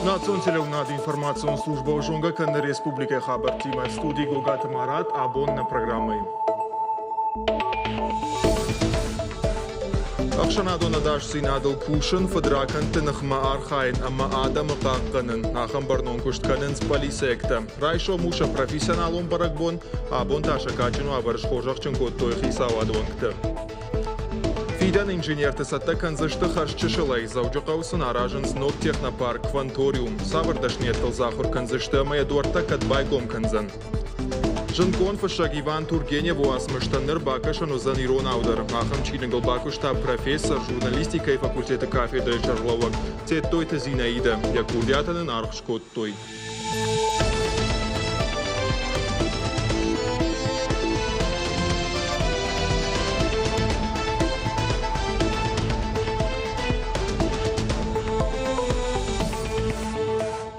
Национальная информационная служба Жонга Канна Республика Хабар Тима студии Гогат Марат абон на программы. Акшанадона даш синадал кушан фадракан тынахма архайн амма адам акакканын ахам барнон куштканын с полисекта. Райшо муша профессионалом баракбон абон таша качину абарш хожах чынкот той хисавадвангты. Фидан инженер тесатта канзашты харшчышылай заужақаусын аражын снот технопарк кванториум савардашнеттыл захур канзашты мая дуарта катбайком канзан. Жынкон фашак Иван Тургенев уасмыштаныр бакашын узан Ирон аудар. Ахам чиныгыл бакушта профессор журналистика и факультета кафедры Жарловак. Цет той-то Зинаида, якурятанын архшкот той.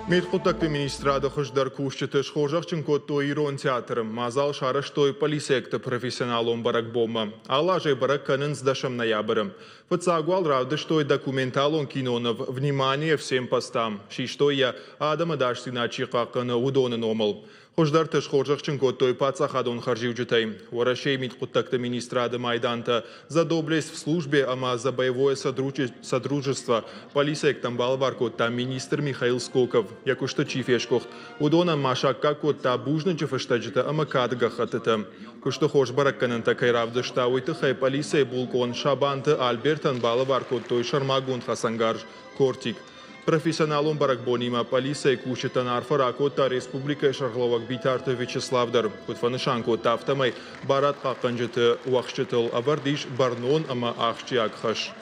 Медхутакты министрада хождар кушчеты шхожах чынкот той Ирон театрым. Мазал шарыш той полисекта профессионалом баракбома. Аллаже барак канын сдашам ноябрым. Фацагуал равдыш той документалон кинонов. Внимание всем постам. Шиштой я адама дашти начи какана удонын омыл. Хождар тыш хожах чынкот той пацахадон харживджитай. Ворашей медхутакты министрада майданта за доблесть в службе, ама за боевое содружество. Полисектам балбаркот там министр Михаил Скоков. Якушта чифешкохт. Удона машакка котта бужнычев ыштаджита ама кадгахатыта. Кушта хош баракканын такай равдышта уйты хай полисей булкон шабанты Альбертан балбаркот той шармагун хасангарж кортик. Профессионалом баракбонима полиция кушетан арфаракота республика Шарловак битарты Вячеславдар. Кутфанышанко тафтамай барат каканжыты уақшчытыл абардиш барнон ама ахчи акхаш.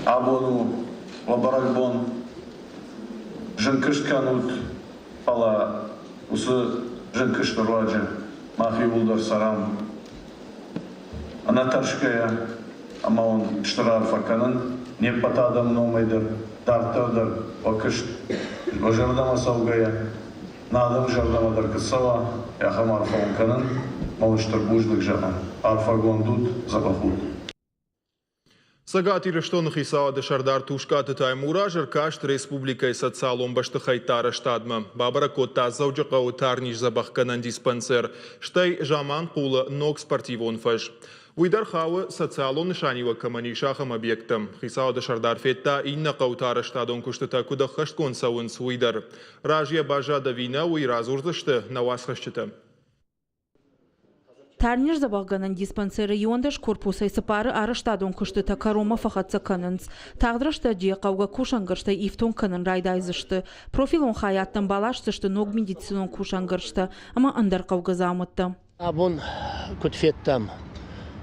Абону баракбон жынкышканут пала усы жынкыштырваджы махи улдар сарам. Анатаршкая ама он штырар факанын. Не потадам номайдыр, тартырдыр, окыш, ожардама саугая, надам жардамадар кысава, яхам арфаонканын, малыштыр бужлык жаған, арфагондут забахут. Сагат ирештон хисава дешардар тушкаты таймура жыркашт республикай социалом башты хайтара штадма. Бабара кота заужаqa утарниш забахканан диспансер, штай жаман кула ног спортивон фаш. Уйдар хавы социалон нишанива каманишахам объектам. Хисава дешардар фетта инна каутара штадон куштыта куда хашткон сауынс уйдар. Ражья бажада вина уй разурзышты на вас хашчыта. Тарнир забағганын диспансері юандаш корпусай сыпары арыштадон күшті карома фақатса канынс. Тағдырышты же қауға кушангыршты ифтон канын райдайзышты. Профилон хайаттан балашсышты ног медицинон кушангыршты, ама андар қауға замытты. Абон күтфеттам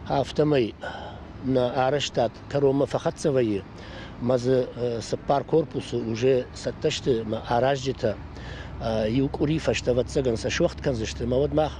автомай на арыштад карома фақатса вайы. Мазы сыпар корпусу уже сатташты араждита. Юкури фаштаватсаган сашвахт канзышты, мавад мах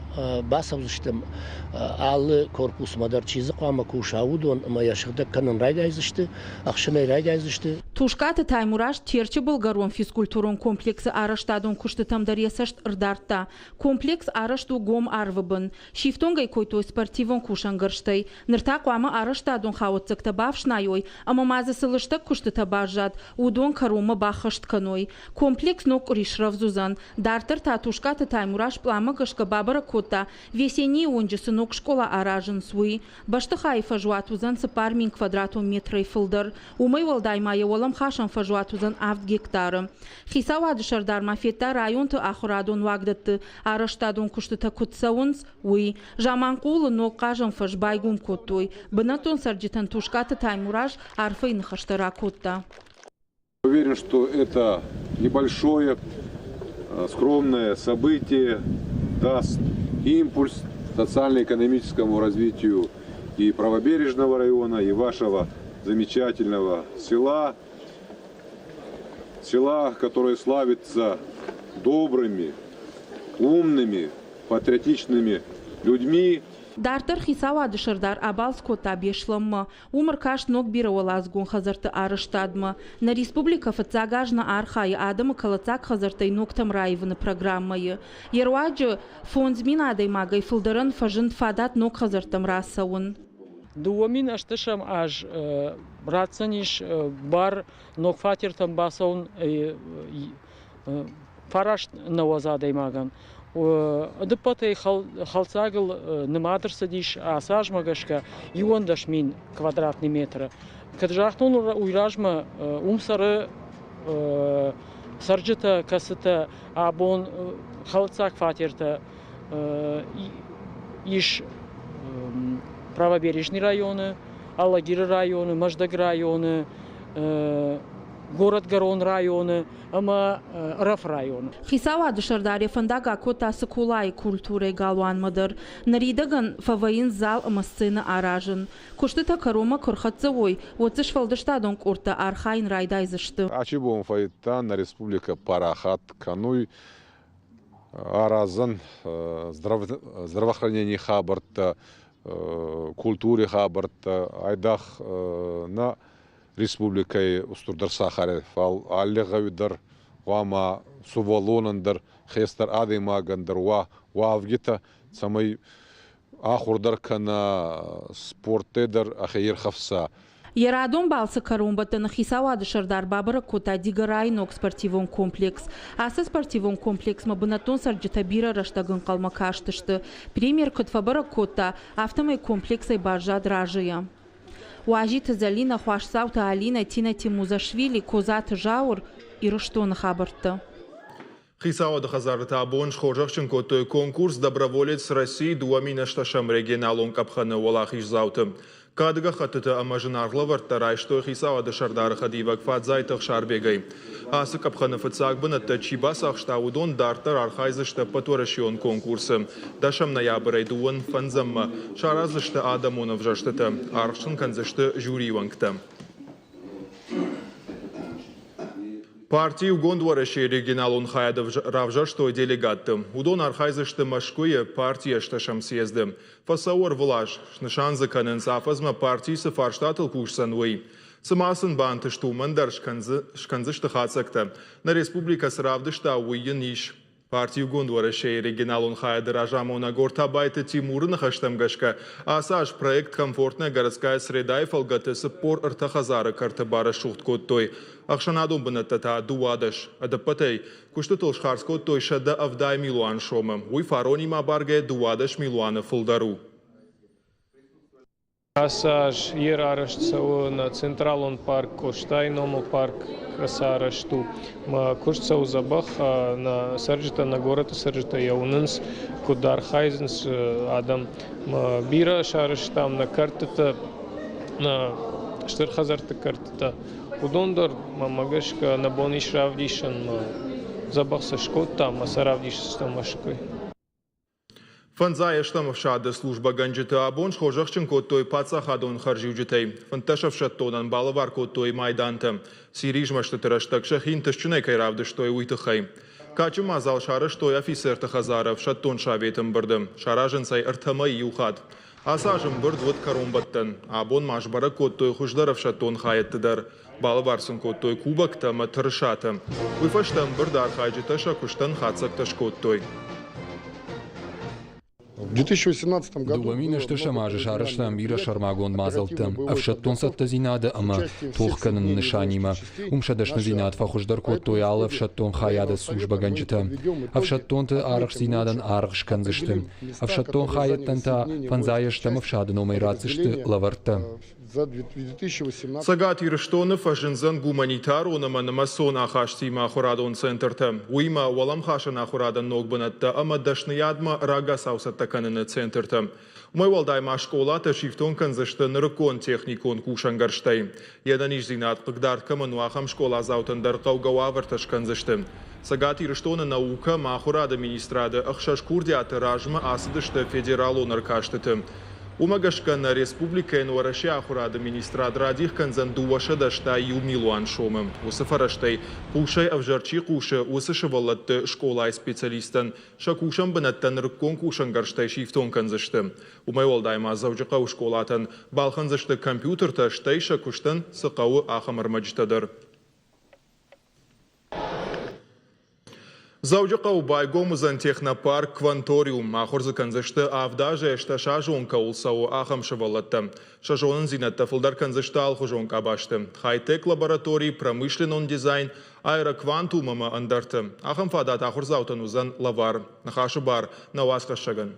басавзыштым аллы корпус мадар чизы қуама кушаудон маяшыгда канын райдайзышты, ақшынай райдайзышты. Тушкаты таймураш терчі болгарон физкультурон комплексы араштадон кушты тамдар ясашт ырдарта. Комплекс арашту гом арвыбын. Шифтонгай койтой спортивон кушангырштай. Нырта қуама араштадон хауытсыкта бавшнайой, ама мазы сылышты кушты табажат, удон карома бахашт каной. Комплекс нок ришравзузан. Дартыр татушкаты таймураш плама гышка бабара кота. Весенний онжысы нок школа аражын суи. Башты хайфа жуатузан сыпар мин квадратон метрей фылдар. Умай валдаймая олам хашан фажуатузан авт гектары. Хисава дышардар мафетта районты ахурадон вагдатты. Араштадон куштыта кутсаунс уи. Жаманкулы нок кажан фаж байгун котой. Бынатон сарджитан тушкаты таймураш арфы нахаштара котта. Уверен, что это небольшое скромное событие даст импульс социально-экономическому развитию и правобережного района, и вашего замечательного села, которое славится добрыми, умными, патриотичными людьми. Дартыр хисава дышырдар абал скота бешлыммы. Умыр каш ног бира олазгун хазырты арыштадмы. На республика фацагажна архай адымы калацак хазыртай ноктам райвыны программайы. Еруаджы фонд зминадай магай фылдырын фажын фадат ног хазыртым расауын. Duomin ashtë аж bratësënish bar nuk fatirtën bason farasht në wazade i magan. Dëpët e halcagël në madrësë dish asaj më gëshka juën dëshmin kvadratni metrë. Këtë zhahton ujrajmë umësërë sërgjëtë kësëtë abon halcag fatirtë ish Правобережный районы, Аллагир районы, Мождаг районы, Город-Гарон районы, ama Raf rayonu. Xisava dışarıdarya fındaga kotası kulay kulture galvan mıdır. Naridagan favayın zal ama scena arajın. Kuştita karoma kurxatzoy, otsish faldıştadon kurta arxayn raydayzıştı. Ачибом файтан на республика Парахат Кануй аразын здравоохранение хабарта культуре хабарта айдах на республикой устурдар сахаре фал аллегавидар вама сувалонандар хестар адаймагандар вавгита самай ахурдар кана спортедар ахир хавса. Ярадон балсы карумбатын Xisava dışarıdar babara kota digaraynok спортивон комплекс. Асы спортивон комплекс мабынатон сарджита бира раштагын қалма каштышты. Премьер Котфабара кота автомай комплексай баржа дражия. Уажиты Залина Хуашсаута Алина Тина Тимузашвили козат жаур и рыштон хабарты. Xisava дхазарта абон шхожахчын котой конкурс доброволец России дуаминашташам регионалон капханы олахиш заутым. Кадыга хатыты амажынарлы варттарай, что Xisava дышардары хадивак фадзайтық шарбегай. Асы капханы фыцак бынатта чибасақ штаудон дартар архайзышты патуарашион конкурсы. Дашам ноябрай дуын фанзамма, шаразышты адамонов жаштыты, аршын канзышты жюривангты. Партии угондвараши регионалон хаядов равжаштой делегаттым. Удон архайзышты машкуе партия шташам съездым. Фасауар влаж, шнышанзы канын сафазма партийсы фарштатыл кушсанвый. Сымасын банты штумандар шканзышты хацакты. На республика сравдышта уйын иш. Партию угондвараши регионалон хаядыр ажамона гортабайты Тимурын хаштамгашка. Асаж проект «Комфортная городская среда» и фалгатысы пор ыртахазары картыбары шухткоттой. Ахшанадон бынаттата дуадаш. Адапатай, куштытыл шхарскоттой шада авдай милуан шомым. Уй фаронима барге дуадаш милуаны фулдару. Асаж иерарашцау на Централон парк, Коштайному парк, Касарашту. Ма кушцау забах на Сарджита на город Сарджита Яунынс, Кудар Хайзенс Адам. Ма бира шараштам на картата на Штырхазарта картата. Удондар мамагашка на бониш равдишан забах сашкота, ма саравдишан машкой. Фанзая штамовшады служба ганджиты абон шхожахчын коттой пацахадон харживджитей. Фанташавшат тонан балавар коттой майданты. Сирижмашты тыраштак шахин тышчунай кайравдыштой уйтыхай. Качым азал шарыштой офицер тахазаров шаттон шаветым бырдым. Шаражынсай ыртамай юхад. Асажым бырд вот карумбаттан. Абон машбара коттой хуждаров шаттон хаяттыдар. Балаварсын коттой кубактама тырышатым. Уйфаштам бырдар хайджита шакуштан хацакташ коттой. В 2018 году Дуамина штышамажы шарыштам бира шармагон мазалтым. Авшаттон сатта зинады ама толхканын нышанима. Умшадашны зинад фахуждар коттой алы авшаттон хаяды служба ганджита. Авшаттонты арыш зинадан арыш канзыштым. Авшаттон хаяттанта фанзаяштам авшады номайрацышты лаварта. за 2018. Сагат ирштонов ажинзан гуманитар онаманама сон ахаштима хурадон центрта. Уима валам хашан ахурадан ногбанатта, ама дашниядма рага саусаттаканына центрта. Мой валдайма школата шифтон канзашты нырыкон техникон кушангарштай. Яданиш зинат пыгдарткама нуахам школа заутандар каугававарташ канзашты. Сагат ирштона наука махурада министрада ахшаш курдиаты ражма асыдышты федералу наркаштыты. Умагашка на республика нуараши ахурада министрад радих канзан дуаша дашта юмилуан шомым. Усафараштай кушай авжарчи куша усашавалатты школа специалистан шакушам банаттан рыккон кушангарштай шифтон канзашты. Умайвалдайма завжака у школатан балханзашты компьютерта штай шакуштан сақауы ахамармаджтадар. Завжди байгомузан технопарк кванториум ахорзы канзышты авдаже эшта шажон каулсау ахам шавалатта. Шажонын зинатта фылдар канзышты алхужон кабашты. Хай-тек лабораторий, промышленный дизайн, аэроквантумама андарты. Ахам фадат ахорзаутан узан лавар. Нахашы бар, навасқа шаган.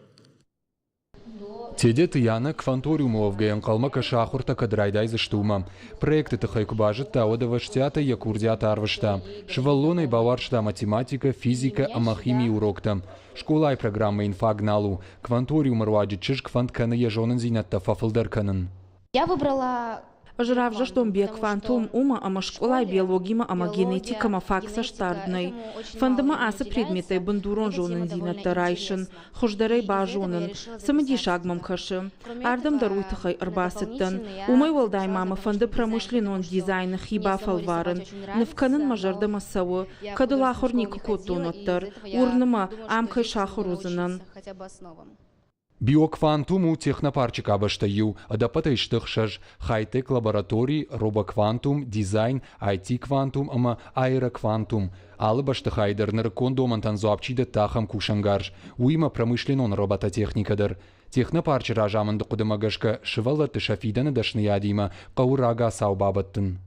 Тедет яна кванториумов гаен калмака шахурта кадрайдай заштума. Проекты тахайкубажит таодаваштята якурдята арвашта. Шваллоной баваршта математика, физика, амахимия урокта. Школа и программа инфагналу. Кванториум руаджи чиж кванткана ежонен зинатта фафлдарканен. Я выбрала... Жравжа что бе квантум ума ама школа биологима ама генетика ама факса штардной. Фандама аса предметы бандурон жонын зинатта райшын. Хождарай ба жонын. Самади шагмам кашы. Ардам даруй тахай арбасыттан. Умай валдай мама фанды промышленный дизайн хиба фалварын. Навканын мажарда масавы. Кадыла хорник коттоноттар. Урныма амкай шахорузынан. Биоквантуму технопарчик абаштаю, адапатайштых шаж, хай-тек лабораторий, робоквантум, дизайн, IT-квантум, ама аэроквантум. Алы баштыхайдыр кондомантан зуапчида тахам кушангарж, уйма промышленон робототехникадыр. Технопарчи ражамынды кудымагашка шывалаты шафиданы дашныядима, каурага саубабаттын.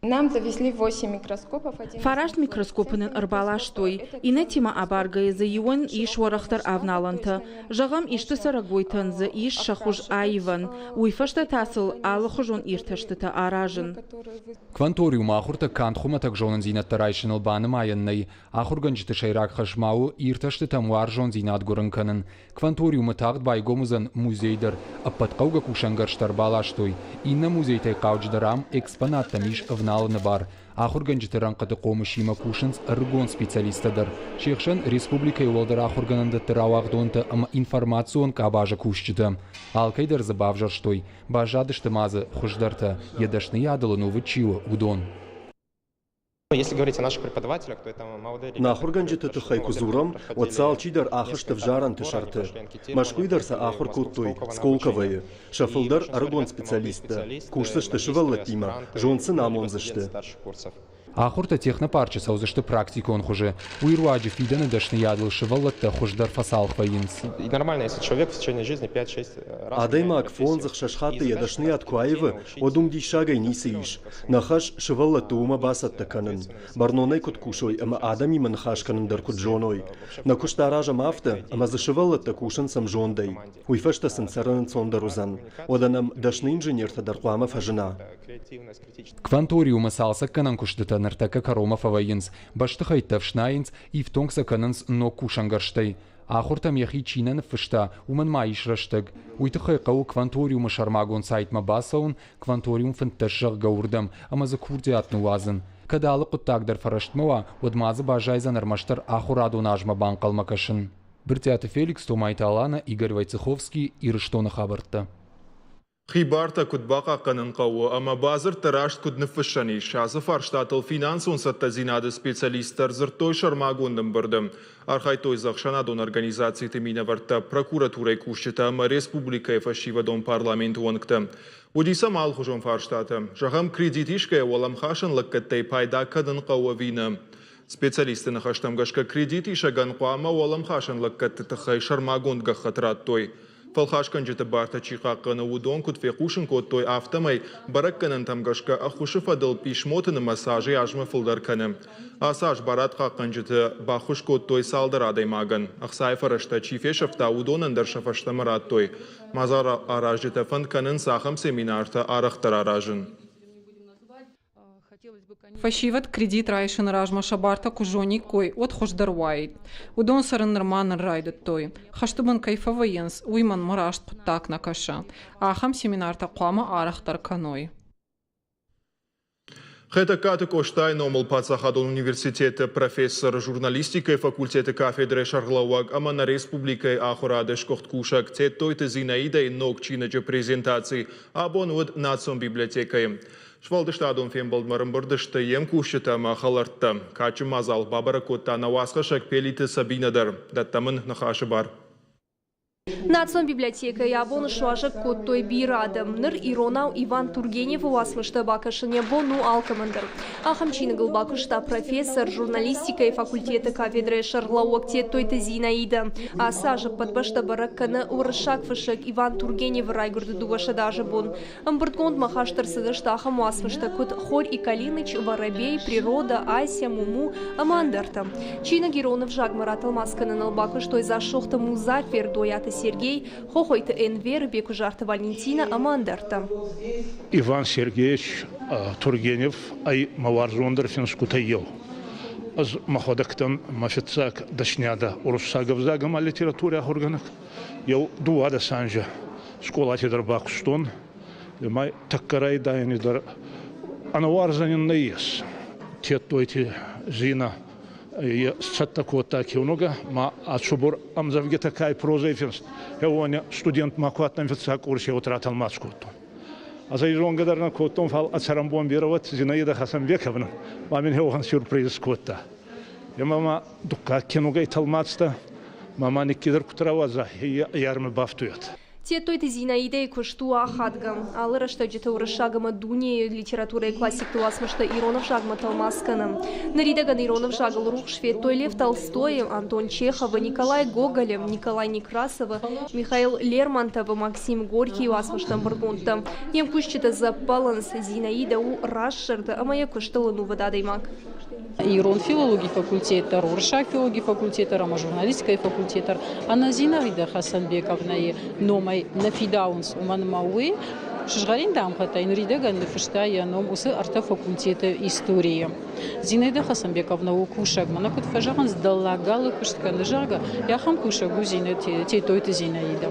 Нам завезли 8 микроскопов. Фарашт микроскопының ырбалаштой. Инетима абаргай за юан иш варахтар авналанта. Жағам ишты сарагойтан за иш шахуж айван. Уйфашта тасыл алыхужон ирташтыта аражын. Кванториум ахурта кантхуматак жонын зинатта райшыныл баным айыннай. Ахурганжыты шайрак хашмау ирташтыта муар жон зинат гурынканын. Кванториумы тағд байгомузан музейдер. Аппатқауга кушангарштар балаштой. Инна музейтай қаудждарам экспонатта миш авналаны бар. Ахурганжыты ранқаты қомышима кушынс ыргон специалистадыр. Шекшын республика юлдар ахурганында тыравағдонты ама информацион кабажа кушчыды. Алкайдар забавжарштой. Бажадышты мазы хуждарта. Едашны ядылыну вычио удон. Если говорить о наших преподавателях, то это молодые ребята. Нахурганжыты тыхай кузурам, отсал чидар ахышты в жаран тышарты. Машкуйдарса ахур куттой, сколковые. Шафылдар аргон специалиста. Кушсышты шываллатима, жонсы намонзышты. Ахурта технопарчы саузышты практикон хуже. Уйруаджи фиданы дашны ядыл шываллатта хуждар фасал хваинс. И нормально, если человек в течение жизни 5-6 раз... Адаймак фонзах шашхаты ядашны яткуаевы, одумди шагай нисеиш. Нахаш шываллатты ума басатта канын. Барнонай куткушой, ама адами манхаш канын дар куджоной. На куштаража мафта, ама за шываллатта кушын сам жондай. Уйфашта сенсаранын сондарузан. Оданам дашны инженерта дар куама фажына. Кванториума салса канан куштыта нартака карома фаваинс, баштыхай тавшнаинс и втонгса кананс но кушангарштай. Ахуртам яхи чинан фышта, уман маишраштаг. Уйтыхай кау кванториума шармагон сайтма басаун, кванториум фанташаг гаурдам, ама за курдиатну вазын. Кадалы куттагдар фараштмава, одмазы бажайзан армаштар ахураду нажма банкалмакашын. Біртяты Феликс, Томайталана, Игорь Вайцеховский, Ирыштона хабарта. Хибарта кудбака канын қауы, ама базыр тарашт куд нефышани. Шазы фарштатыл финансон саттазинады специалисттар зыртой шармагондым бұрдым. Архайтой захшанадон организации тымина варта прокуратурай кушчыта, ама республикай фашивадон парламент уанкта. Удисам алхужон фарштата. Жағам кредитишкай олам хашын лаккаттай пайда кадын қауы вина. Специалисты нахаштамгашка кредитишаган қуама олам хашын лаккатты тахай шармагонд гахатрат Фалхашкан жыты барта чиқаққаны удон кутфеқушын коттой автомай баракканын тамгашка ахушыфадыл пишмотыны массажы ажмы фылдарканы. Асаж барат қаққан жыты бахуш коттой салдар адаймаган. Ақсай фарашта чифешафта удонын даршафашта мараттой. Мазар араж жыты фандканын сахам семинарта арақтар аражын. Фашиват кредит райшын ражма шабарта кужони кой от хождарвайд. Удон сарын норманын райдыт той. Хаштыбын кайфавайынс уйман мурашт куттак на каша. Ахам семинарта қуама арақтар каной. Хэтакаты Коштайн омыл Пацахадон университеты профессор журналистикой факультеты кафедры Шарлауаг Амана Республикой Ахурадыш Кохткушак Тетойты Зинаида и Нокчинаджа презентации абонуд национ библиотекой. Швалдыштадон фембалдмарым бұрдышты ем кушыта махалартта. Качы мазал бабара котта навасқашак пелиті Сабинадар. Даттамын нахашы бар. Национальная библиотека Ябон шуажак коттой бирадам. Ныр Иронау Иван Тургенев уасмышта бакашыне бону алкомандыр. Ахамчины гылбакышта профессор журналистика и факультета кафедры Шарлауакте тойты Зинаида. А сажак подбашта баракканы урышак фышак Иван Тургенев райгурды дуваша даже бон. Амбыртконд махаштар садышта ахам уасмышта кот Хорь и Калиныч, Воробей, Природа, Ася, Муму, Амандарта. Чина Геронов жагмарат алмасканы налбакыш той зашохта Музафер доята Сергей, хохойта Энвер, Беку жарта Валентина, Амандарта. Иван Сергеевич Тургенев, ай маварзондер финскутайел. Аз маходактан мафицак дашняда урусагов загам а литература органах. Йо дуада санжа школа тедер бакстон. Май таккарай дайнидер анаварзанин наес. Тетойти зина. Я саттако так много, ма отшубур амзавге такая проза эфирс. Я студент макватном фицак курсе утратил мацкоту. А за изонгадарна котом фал ацарамбон бировать Зинаида Хасанбековна. Мамин хеохан сюрприз кота. Я мама дука кинугай талмацта. Мама никидер кутраваза ярмы бафтует. Тетойты Зинаида и куштуа хадгам. Алыра что где-то урышагама дуни литература и классик туасмышта Иронов жагма талмасканым. Наридаган Иронов жагал рух шведтой Лев Толстой, Антон Чехов, Николай Гоголев, Николай Некрасов, Михаил Лермонтов, Максим Горький уасмыштам Бургунтом. Ем кущита за баланс Зинаида у Рашшерда, а моя куштала ну вода даймак. Ирон филологии факультета, Роршак филологии факультета, Рама журналистика факультета, Анна Зинаида Хасанбековна и Номай Нафидаунс Уманмауи, Шжгарин Дамхата, Инридаган Лефштая, Номусы арта факультета истории. Зинаида Хасанбековна у Кушагма, на кот фажаган сдалагала куштка жага, я хам Кушагу Зинаида, тетойта Зинаида.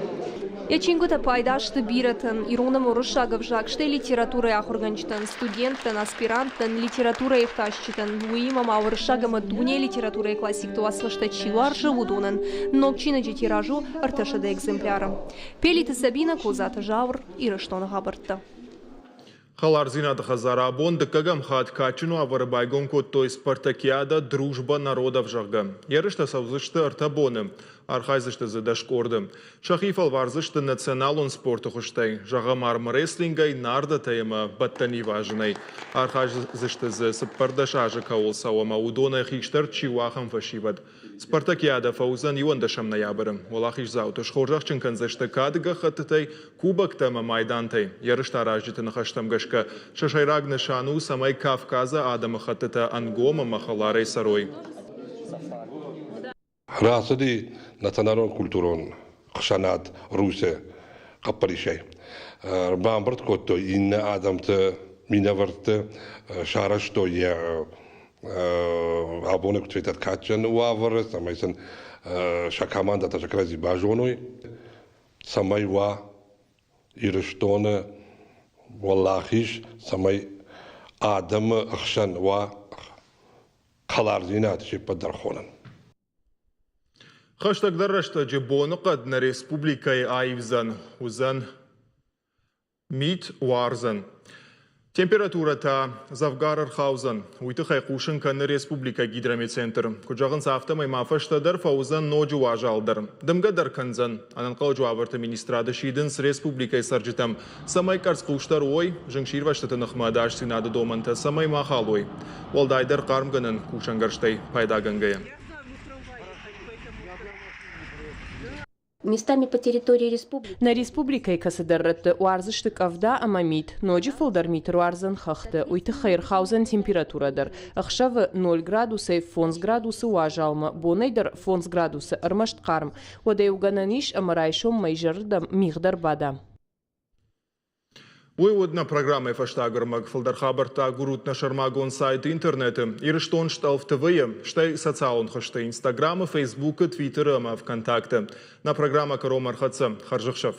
Я чингута пайдашты биратан, Иронам урышагов жак, что литература ахурганчтан, студенттан, аспиранттан, литература евташчитан, уимам аурышагама дуне литература и классик туасмышта чилар живудунан, но кчина тиражу арташада экземпляра. Пелита Сабина Козата Жавр и Раштона Хабарта. Халар Зината Хазарабон, декагам хат качину аварбайгон коттой спартакиада дружба народов жага. Ярышта саузышты артабоны, архайзышты задашкорды. Шахифал варзышты националон спорта хуштай, жага мармреслингай нарда тайма баттани важной. Архайзышты за саппардашажа каол сауама удона хиштар чивахам фашивад. Спартакиада фаузан юандашам ноябрем. Волахиш заутуш хоржахчин канзышты кадга хаттай кубак тама майдантай. Ярышта ражжиты нахаштам гашка. Шашайраг нишану самай Кавказа Адама хатта Ангома махаларей сарой. Расади национальный культурон хшанат Русе капаришай. Бамбарт котто инна Адамта минаварта шарашто я абонек твитат качан уавар самайсан шакаманда тажакрази бажоной самай ва ирштона والله سمي آدم أخشن و خلارزينات شيء بدر خونن. خشتك درشت جبون قد نريسبوبليكاي آيفزن وزن ميت وارزن. Температура та Завгарар хаузан. Уйты хайқушын каны республика гидрометцентр. Куджағын сафтамай мафаштадар фаузан ноджу важалдар. Дымгадар канзан. Ананқал жуаварты министрады шидынс республикай сарджитам. Самай карсқуштар ой, жыңшир ваштаты нахмадаш синады доманта самай махал ой. Волдайдар қармганын кушангарштай пайдагангая. Местами по территории республики. На республикой касадарраты уарзыштык авда амамит, ноджи фолдармитр уарзан хахты, уйты хайрхаузен температурадар. Ахшавы 0 градусы, фонс градусы уажалма, бонайдар фонс градусы армашт карм. Одай угананиш амарайшом майжардам мигдар бада. Выводна программа фаштагрмак фалдархабарта гурутна шармагон сайт интернета. Ирштон штал в ТВ, штай социалон хаштай Инстаграма, Фейсбука, Твиттера, ма ВКонтакте. На программа Каромар Хаца, Харжахшев.